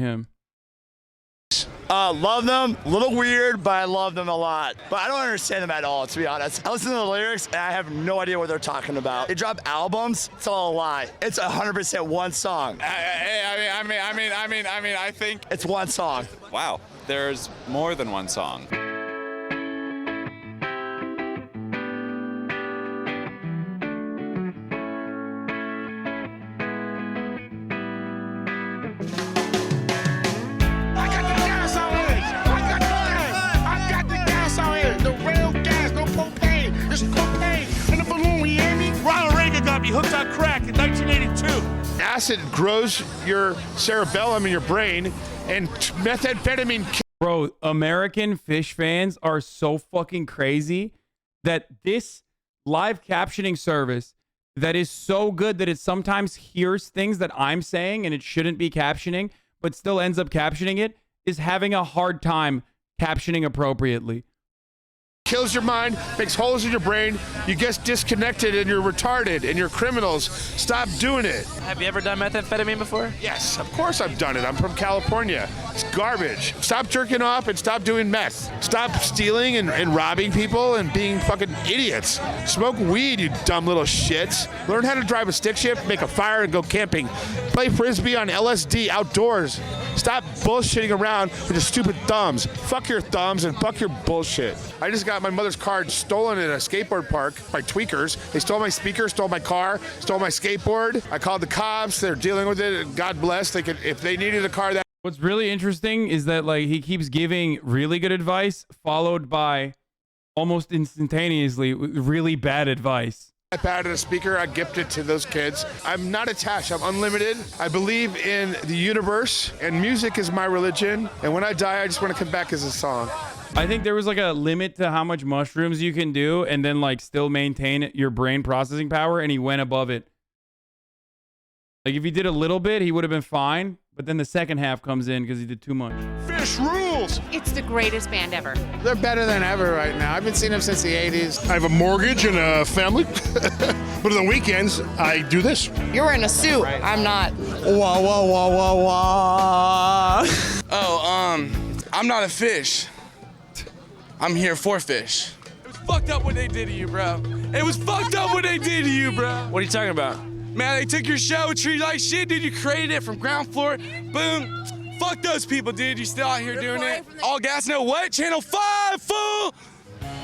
him. Love them. A little weird, but I love them a lot. But I don't understand them at all, to be honest. I listen to the lyrics, and I have no idea what they're talking about. They drop albums. It's all a lie. It's 100% one song. I think it's one song. Wow, there's more than one song. Hooked on crack in 1982. Acid grows your cerebellum in your brain, and methamphetamine. Bro, American Phish fans are so fucking crazy that this live captioning service that is so good that it sometimes hears things that I'm saying and it shouldn't be captioning, but still ends up captioning it, is having a hard time captioning appropriately. Kills your mind, makes holes in your brain. You get disconnected and you're retarded and you're criminals. Stop doing it. Have you ever done methamphetamine before? Yes, of course I've done it. I'm from California. It's garbage. Stop jerking off and stop doing meth. Stop stealing and robbing people and being fucking idiots. Smoke weed, you dumb little shits. Learn how to drive a stick shift, make a fire, and go camping. Play Frisbee on LSD outdoors. Stop bullshitting around with your stupid thumbs. Fuck your thumbs and fuck your bullshit. I just got my mother's car stolen in a skateboard park by tweakers. They stole my speaker, stole my car, stole my skateboard. I called the cops. They're dealing with it. God bless. They could, if they needed a car that. What's really interesting is that like he keeps giving really good advice followed by almost instantaneously really bad advice. iPad and a speaker, I gift it to those kids. I'm not attached, I'm unlimited. I believe in the universe, and music is my religion. And when I die, I just want to come back as a song. I think there was like a limit to how much mushrooms you can do and then like still maintain your brain processing power, and he went above it. Like if he did a little bit, he would have been fine, but then the second half comes in because he did too much. Phish rules! It's the greatest band ever. They're better than ever right now. I've been seeing them since the 80s. I have a mortgage and a family, but on the weekends, I do this. You're wearing a suit. Right. I'm not. Wah, wah, wah, wah, wah. I'm not a Phish. I'm here for Phish. It was fucked up what they did to you, bro. It was fucked up what they did to you, bro. What are you talking about? Man, they took your show, treated you like shit, dude. You created it from ground floor. Boom. Fuck those people, dude. You still out here doing it. All gas, no what? Channel 5, fool.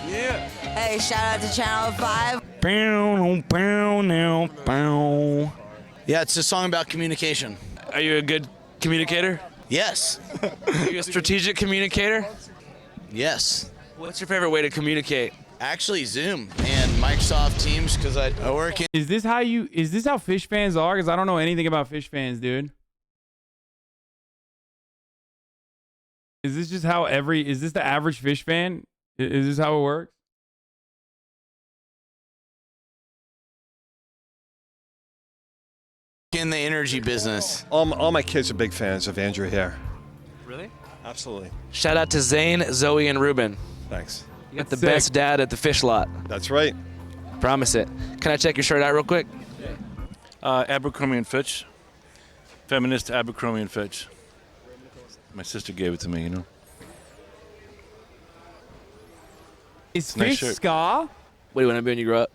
Yeah. Hey, shout out to Channel 5. Yeah, it's a song about communication. Are you a good communicator? Yes. Are you a strategic communicator? Yes. What's your favorite way to communicate? Actually, Zoom and Microsoft Teams, because I work in. Is this how Phish fans are? Because I don't know anything about Phish fans, dude. Is this just how is this the average Phish fan? Is this how it works? In the energy business. All my kids are big fans of Andrew here. Really? Absolutely. Shout out to Zane, Zoe, and Ruben. Thanks. You got the best dad at the Phish lot. That's right. Promise it. Can I check your shirt out real quick? Abercrombie and Fitch. Feminist Abercrombie and Fitch. My sister gave it to me, you know. Is Nice Phish shirt. ska? What do you want to be when you grow up?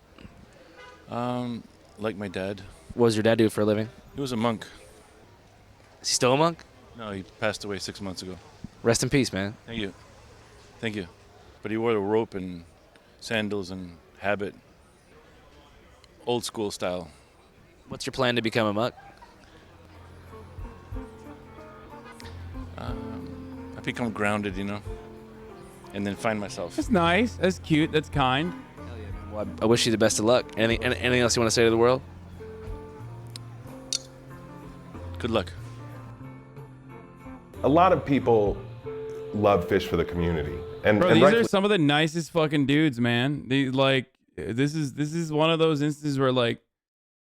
Like my dad. What does your dad do for a living? He was a monk. Is he still a monk? No, he passed away 6 months ago. Rest in peace, man. Thank you. Thank you. But he wore a rope and sandals and habit. Old school style. What's your plan to become a monk? I become grounded, you know, and then find myself. That's nice. That's cute. That's kind. Well, I wish you the best of luck. Anything else you want to say to the world? Good luck. A lot of people love Phish for the community, and Bro, and these rightfully are some of the nicest fucking dudes, man. They like this is one of those instances where like,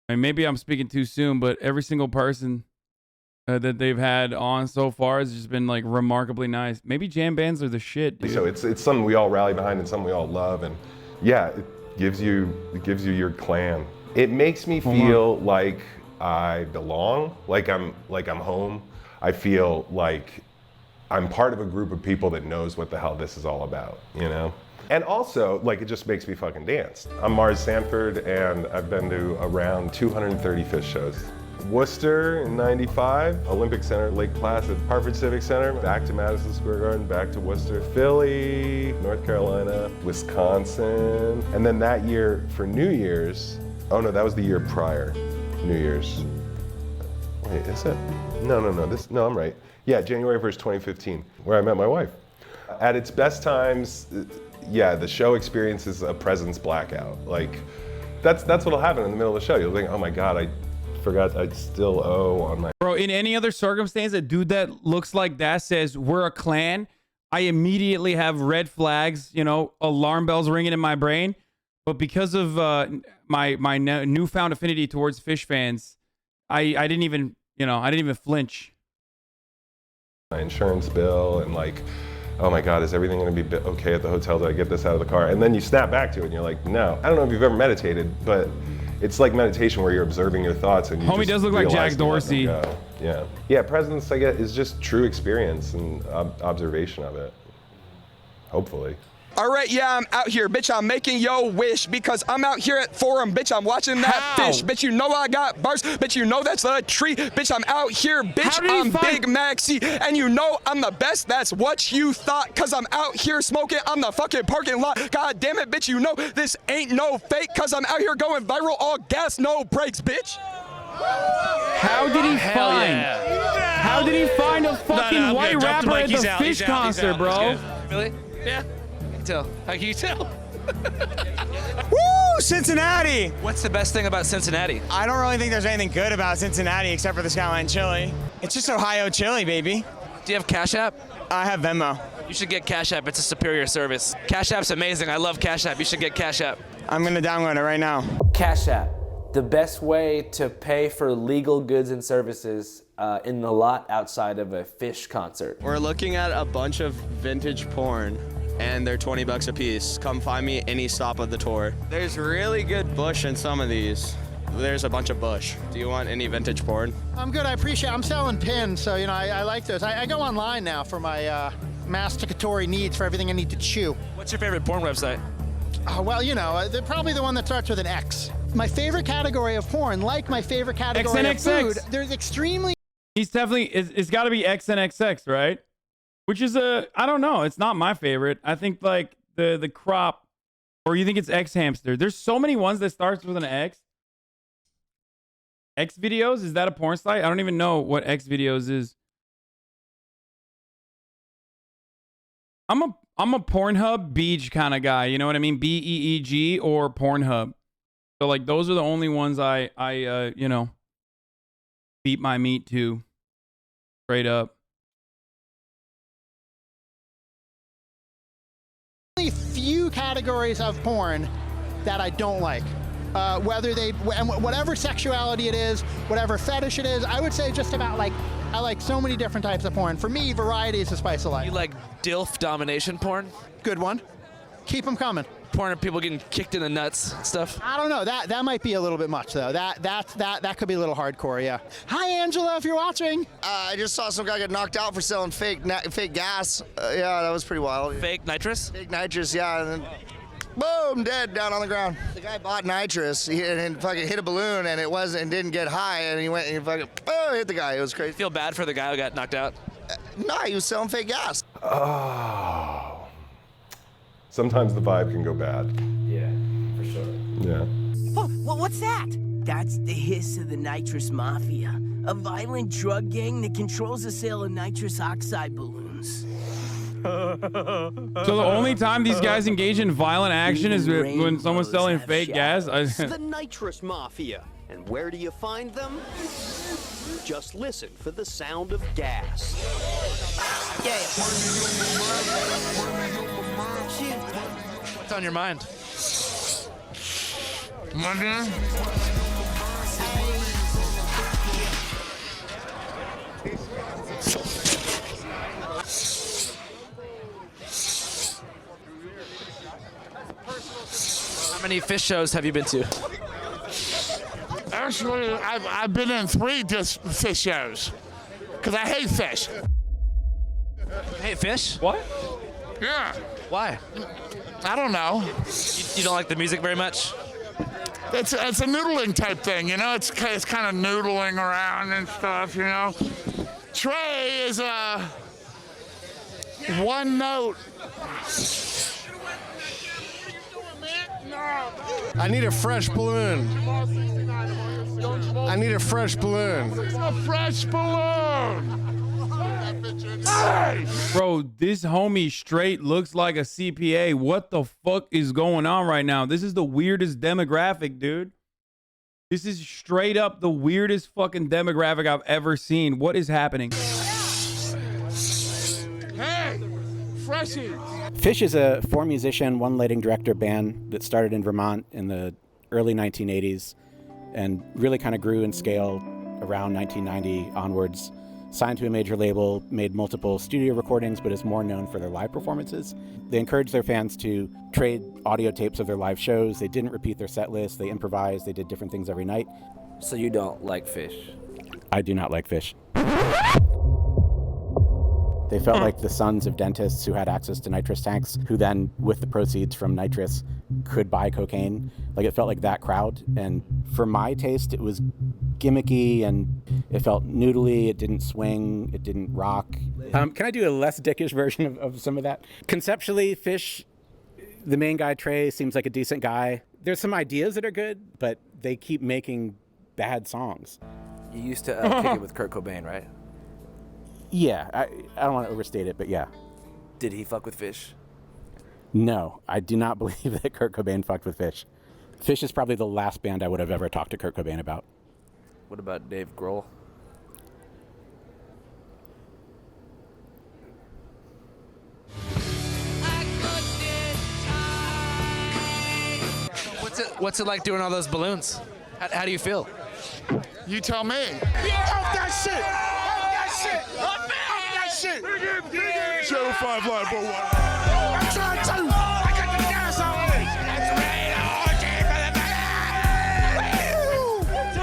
and maybe I'm speaking too soon, but every single person that they've had on so far has just been like remarkably nice. Maybe jam bands are the shit, dude. So it's something we all rally behind and something we all love, and yeah, it gives you your clan. It makes me feel like I belong, like I'm home. I feel like I'm part of a group of people that knows what the hell this is all about, you know? And also, like, it just makes me fucking dance. I'm Mars Sanford, and I've been to around 230 Phish shows. Worcester in 95, Olympic Center, Lake Placid, Hartford Civic Center, back to Madison Square Garden, back to Worcester, Philly, North Carolina, Wisconsin. And then that year for New Year's, oh no, that was the year prior, New Year's. Wait, is it? No, I'm right. Yeah, January 1st, 2015, where I met my wife. At its best times, yeah, the show experiences a presence blackout. Like, that's what'll happen in the middle of the show. You'll think, oh my God, I forgot I still owe on my... Bro, in any other circumstance, a dude that looks like that says, we're a clan, I immediately have red flags, you know, alarm bells ringing in my brain. But because of my newfound affinity towards Phish fans, I didn't even, you know, I didn't even flinch. My insurance bill and like, oh my God, is everything gonna be okay at the hotel? Did I get this out of the car? And then you snap back to it and you're like, no. I don't know if you've ever meditated, but it's like meditation where you're observing your thoughts and you Homie does look like Jack Dorsey. Yeah, presence, I guess, is just true experience and observation of it, hopefully. All right, yeah, I'm out here, bitch. I'm making your wish because I'm out here at Forum, bitch. I'm watching that fish, bitch. You know I got bars, bitch. You know that's a tree, bitch. I'm out here, bitch. I'm Big Maxi, and you know I'm the best. That's what you thought, cause I'm out here smoking on the fucking parking lot. God damn it, bitch. You know this ain't no fake, cause I'm out here going viral, all gas, no brakes, bitch. How did he find? How did he find a fucking white rapper at the Phish concert, bro? Really? Yeah. How can you tell? Woo! Cincinnati! What's the best thing about Cincinnati? I don't really think there's anything good about Cincinnati except for the Skyline Chili. It's just Ohio chili, baby. Do you have Cash App? I have Venmo. You should get Cash App. It's a superior service. Cash App's amazing. I love Cash App. You should get Cash App. I'm gonna download it right now. Cash App, the best way to pay for legal goods and services in the lot outside of a Phish concert. We're looking at a bunch of vintage porn, and they're 20 bucks a piece. Come find me any stop of the tour. There's really good bush in some of these. There's a bunch of bush. Do you want any vintage porn? I'm good, I appreciate it. I'm selling pins, so you know, I like those. I go online now for my masticatory needs for everything I need to chew. What's your favorite porn website? Well, you know, they're probably the one that starts with an X. My favorite category of porn, like my favorite category of food, there's extremely... He's definitely, it's gotta be XNXX, right? Which is I don't know. It's not my favorite. I think like the crop, or you think it's X Hamster. There's so many ones that starts with an X. X videos, is that a porn site? I don't even know what X videos is. I'm a Pornhub Beach kind of guy. You know what I mean? BEEG or Pornhub. So like those are the only ones I you know, beat my meat to. Straight up. Few categories of porn that I don't like. Whatever sexuality it is, whatever fetish it is, I would say just about like, I like so many different types of porn. For me, variety is the spice of life. You like DILF domination porn? Good one. Keep them coming. Porn of people getting kicked in the nuts and stuff? I don't know. That might be a little bit much though. That could be a little hardcore, yeah. Hi Angela, if you're watching. I just saw some guy get knocked out for selling fake gas. Yeah, that was pretty wild. Fake nitrous? Fake nitrous, yeah. And then boom, dead down on the ground. The guy bought nitrous and fucking hit a balloon and it didn't get high and he went and fucking hit the guy. It was crazy. Feel bad for the guy who got knocked out? No, he was selling fake gas. Oh. Sometimes the vibe can go bad. Yeah, for sure. Yeah. Oh, well, what's that? That's the hiss of the nitrous mafia, a violent drug gang that controls the sale of nitrous oxide balloons. So the only time these guys engage in violent action is when someone's selling fake gas? The nitrous mafia. And where do you find them? Just listen for the sound of gas. Yeah. What's on your mind? How many Phish shows have you been to? Actually, I've been in 3 Phish shows. because I hate Phish. Hey, Phish? What? Yeah. Why? I don't know. You don't like the music very much? It's a noodling type thing, you know. It's kind of noodling around and stuff, you know. Trey is a one note. I need a fresh balloon. I need a fresh balloon. A fresh balloon. Hey! Bro, this homie straight looks like a CPA. What the fuck is going on right now? This is the weirdest demographic, dude. This is straight up the weirdest fucking demographic I've ever seen. What is happening? Hey! Freshies! Phish is a four-musician, one-lighting director band that started in Vermont in the early 1980s and really kind of grew in scale around 1990 onwards. Signed to a major label, made multiple studio recordings, but is more known for their live performances. They encouraged their fans to trade audio tapes of their live shows. They didn't repeat their set list. They improvised. They did different things every night. So you don't like Phish? I do not like Phish. They felt like the sons of dentists who had access to nitrous tanks, who then, with the proceeds from nitrous, could buy cocaine. Like, it felt like that crowd. And for my taste, it was gimmicky and it felt noodly. It didn't swing. It didn't rock. Can I do a less dickish version of some of that? Conceptually, Phish, the main guy, Trey, seems like a decent guy. There's some ideas that are good, but they keep making bad songs. You used to kick it with Kurt Cobain, right? Yeah, I don't want to overstate it, but yeah. Did he fuck with Phish? No, I do not believe that Kurt Cobain fucked with Phish. Phish is probably the last band I would have ever talked to Kurt Cobain about. What about Dave Grohl? What's it like doing all those balloons? How do you feel? You tell me. Off that shit! Off that shit! Channel 5 Live, bro. I'm trying to tell you, I got the gas on.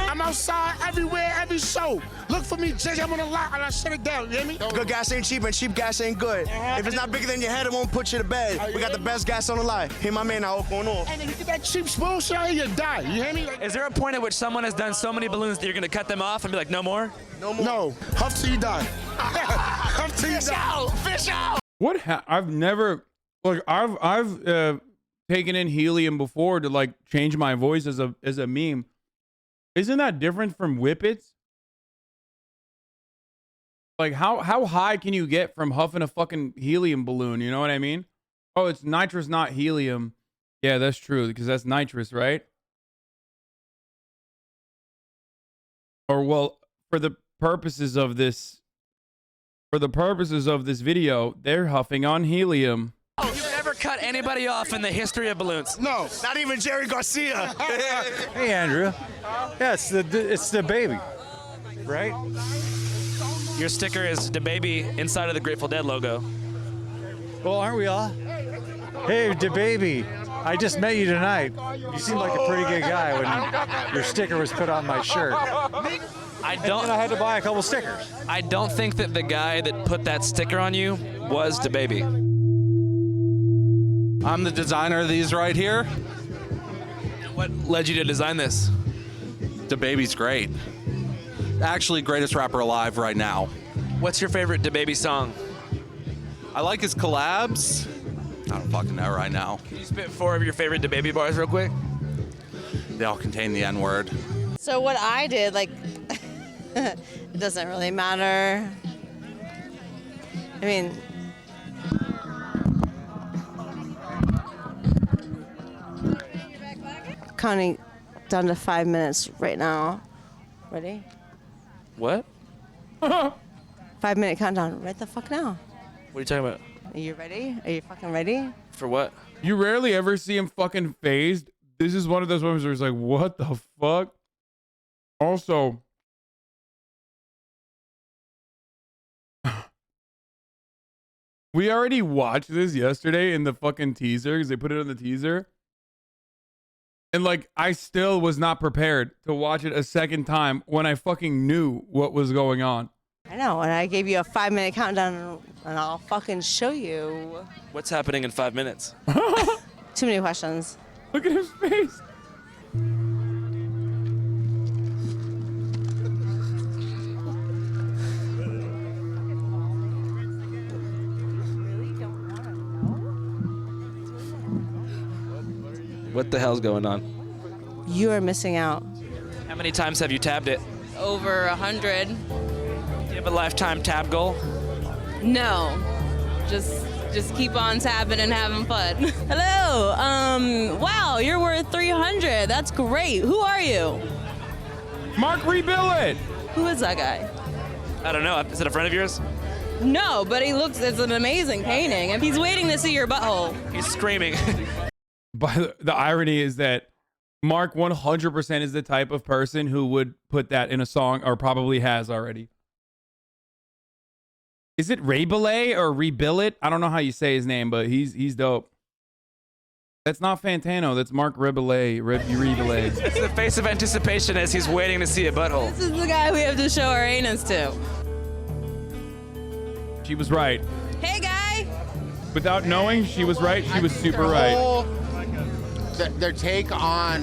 I'm outside everywhere, every show. Look for me, JJ. I'm on the lot and I shut it down. You hear me? Good gas ain't cheap and cheap gas ain't good. If it's not bigger than your head, it won't put you to bed. We got the best gas on the line. Hear my man now, what's going on? And if you get that cheap bullshit out here, you die. You hear me? Is there a point at which someone has done so many balloons that you're gonna cut them off and be like, no more? No more. No. Huff till you die. Huff till you die. Fish out. What? I've never, like, I've taken in helium before to like change my voice as a meme. Isn't that different from whippets? Like, how high can you get from huffing a fucking helium balloon? You know what I mean? Oh, it's nitrous, not helium. Yeah, that's true, because that's nitrous, right? Or, well, for the purposes of this video, they're huffing on helium. You've never cut anybody off in the history of balloons. No, not even Jerry Garcia. Hey, Andrew. Yeah, it's the baby, right? Your sticker is the baby inside of the Grateful Dead logo. Well, aren't we all? Hey, the baby. I just met you tonight. You seem like a pretty good guy when your sticker was put on my shirt. I had to buy a couple stickers. I don't think that the guy that put that sticker on you was the baby. I'm the designer of these right here. What led you to design this? The baby's great. Actually, greatest rapper alive right now. What's your favorite DaBaby song? I like his collabs. I don't fucking know right now. Can you spit 4 of your favorite DaBaby bars real quick? They all contain the N-word. So what I did, like, it doesn't really matter. I mean, counting down to 5 minutes right now. Ready? What? 5-minute countdown right the fuck now. What are you talking about? Are you ready? Are you fucking ready? For what? You rarely ever see him fucking phased. This is one of those moments where it's like, what the fuck? Also, we already watched this yesterday in the fucking teaser because they put it on the teaser. And like, I still was not prepared to watch it a second time when I fucking knew what was going on. I know, and I gave you a 5-minute countdown, and I'll fucking show you. What's happening in 5 minutes? Too many questions. Look at his face. What the hell's going on? You are missing out. How many times have you tabbed it? Over 100. Do you have a lifetime tab goal? No. Just keep on tabbing and having fun. Hello. Wow, you're worth 300. That's great. Who are you? Mark, rebill it. Who is that guy? I don't know. Is it a friend of yours? No, but it's an amazing painting. And he's waiting to see your butthole. He's screaming. But the irony is that Mark 100% is the type of person who would put that in a song, or probably has already. Is it Ray-Billet or Rebill It? I don't know how you say his name, but he's dope. That's not Fantano. That's Mark Rebillet. Rebillet. It's the face of anticipation as he's waiting to see a butthole. This is the guy we have to show our anus to. She was right. Hey, guy. Without knowing, she was right. She was super right. Their take on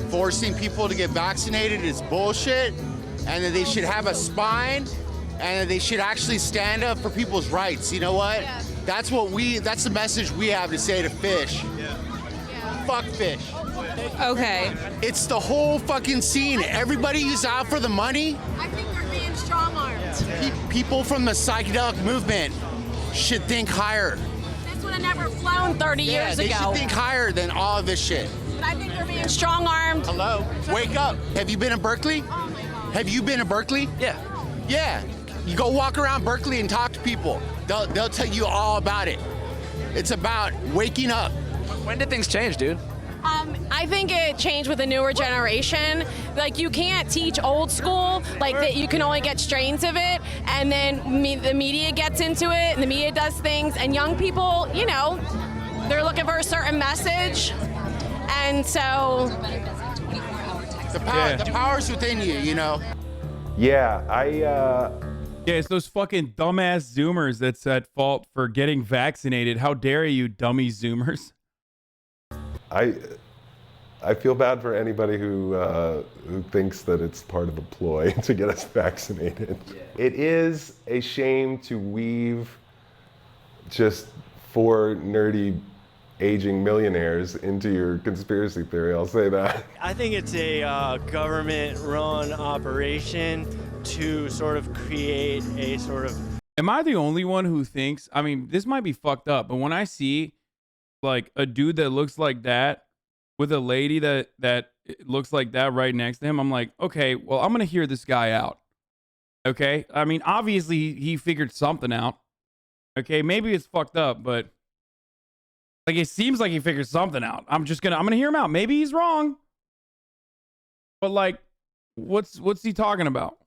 forcing people to get vaccinated is bullshit, and that they should have a spine, and that they should actually stand up for people's rights. You know what? Yeah. That's the message we have to say to Phish. Yeah. Fuck Phish. Okay. It's the whole fucking scene. Everybody who's out for the money. I think they're being strong-armed. People from the psychedelic movement should think higher. This would have never flown 30 years ago. They should think higher than all of this shit. But I think they're being strong-armed. Hello? Wake up. Have you been to Berkeley? Oh my God. Have you been to Berkeley? Yeah. Yeah. You go walk around Berkeley and talk to people. They'll tell you all about it. It's about waking up. When did things change, dude? I think it changed with the newer generation. Like, you can't teach old school, like that you can only get strains of it, and then the media gets into it, and the media does things, and young people, you know, they're looking for a certain message, and so... The power's within you, you know? Yeah, Yeah, it's those fucking dumbass Zoomers that's at fault for getting vaccinated. How dare you, dummy Zoomers? I feel bad for anybody who thinks that it's part of a ploy to get us vaccinated. Yeah. It is a shame to weave just 4 nerdy aging millionaires into your conspiracy theory. I'll say that. I think it's a government-run operation to sort of create a sort of... Am I the only one who thinks, I mean, this might be fucked up, but when I see like a dude that looks like that with a lady that looks like that right next to him, I'm like, okay, well, I'm going to hear this guy out. Okay? I mean, obviously he figured something out. Okay? Maybe it's fucked up, but like it seems like he figured something out. I'm going to hear him out. Maybe he's wrong. But like what's he talking about?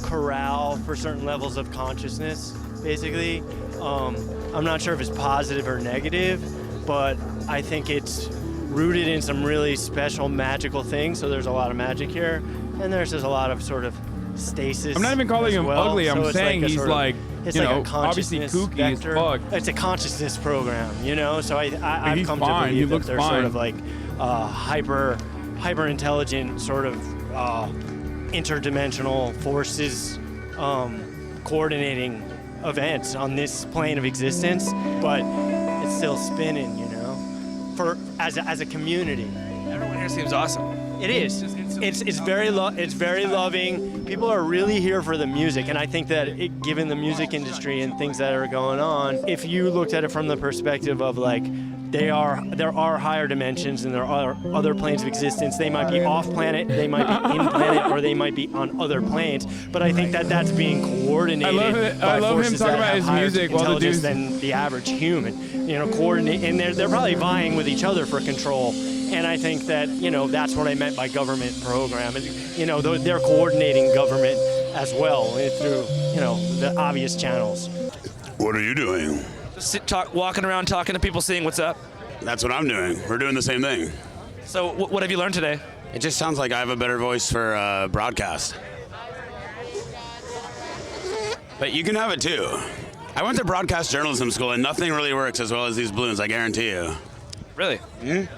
Corral for certain levels of consciousness, basically. I'm not sure if it's positive or negative, but I think it's rooted in some really special magical things. So there's a lot of magic here, and there's just a lot of sort of stasis. I'm not even calling him ugly. So I'm saying he's like, it's you like know, a consciousness obviously kooky vector. as fuck. It's a consciousness program, you know. So I've come to believe that they're sort of like hyper intelligent, sort of interdimensional forces coordinating events on this plane of existence, but it's still spinning, you know, for as a community. Everyone here seems awesome. It is. It's very loving. People are really here for the music, and I think that given the music industry and things that are going on, if you looked at it from the perspective of like there are higher dimensions and there are other planes of existence. They might be off planet, they might be in planet, or they might be on other planes. But I think that that's being coordinated I by love forces him talking that about have his higher music while the intelligence dude's... than the average human. You know, coordinate, and they're probably vying with each other for control. And I think that, you know, that's what I meant by government program. You know, they're coordinating government as well through, you know, the obvious channels. What are you doing? Walking around talking to people, seeing what's up. That's what I'm doing. We're doing the same thing. So what have you learned today? It just sounds like I have a better voice for broadcast. But you can have it too. I went to broadcast journalism school and nothing really works as well as these balloons, I guarantee you. Really? Mm-hmm.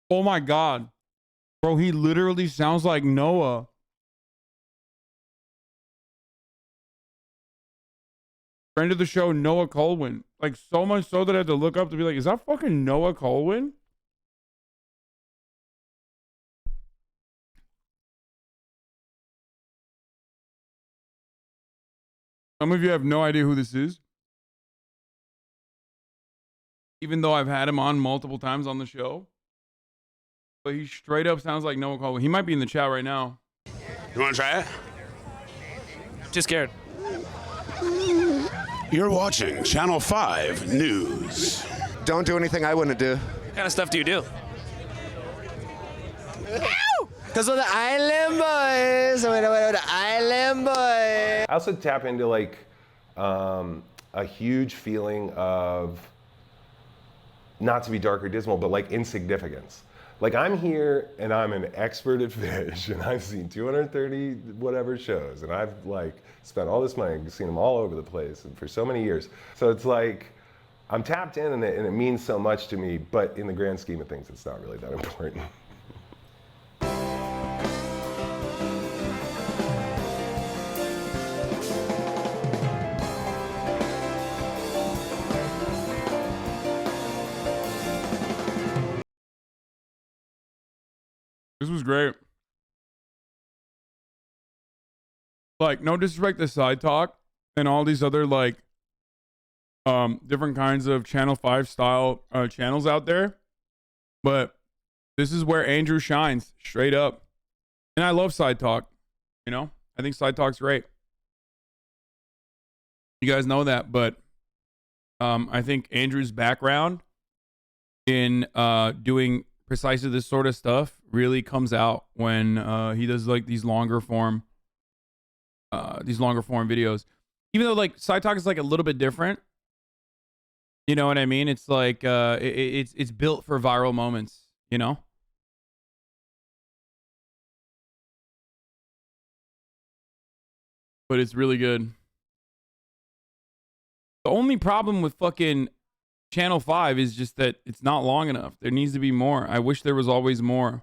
Oh my God. Bro, he literally sounds like Noah. Friend of the show, Noah Colwyn. Like, so much so that I had to look up to be like, is that fucking Noah Colwyn? Some of you have no idea who this is. Even though I've had him on multiple times on the show. But he straight up sounds like Noah Colwyn. He might be in the chat right now. You want to try it? Too scared. You're watching Channel 5 News. Don't do anything I wouldn't do. What kind of stuff do you do? Because we're the Island Boys. We're the Island Boys. I also tap into like a huge feeling of, not to be dark or dismal, but like insignificance. Like, I'm here and I'm an expert at Phish, and I've seen 230 whatever shows, and I've like spent all this money, seen them all over the place and for so many years. So it's like, I'm tapped in and it means so much to me, but in the grand scheme of things, it's not really that important. This was great. Like, no disrespect to Side Talk and all these other like different kinds of Channel 5 style channels out there, but this is where Andrew shines, straight up. And I love Side Talk. You know, I think Side Talk's great. You guys know that, but I think Andrew's background in doing precisely this sort of stuff really comes out when he does like these longer form videos. Even though like Side Talk is like a little bit different, you know what I mean? It's like it's built for viral moments, you know. But it's really good. The only problem with fucking Channel 5 is just that it's not long enough. There needs to be more. I wish there was always more.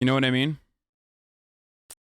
You know what I mean?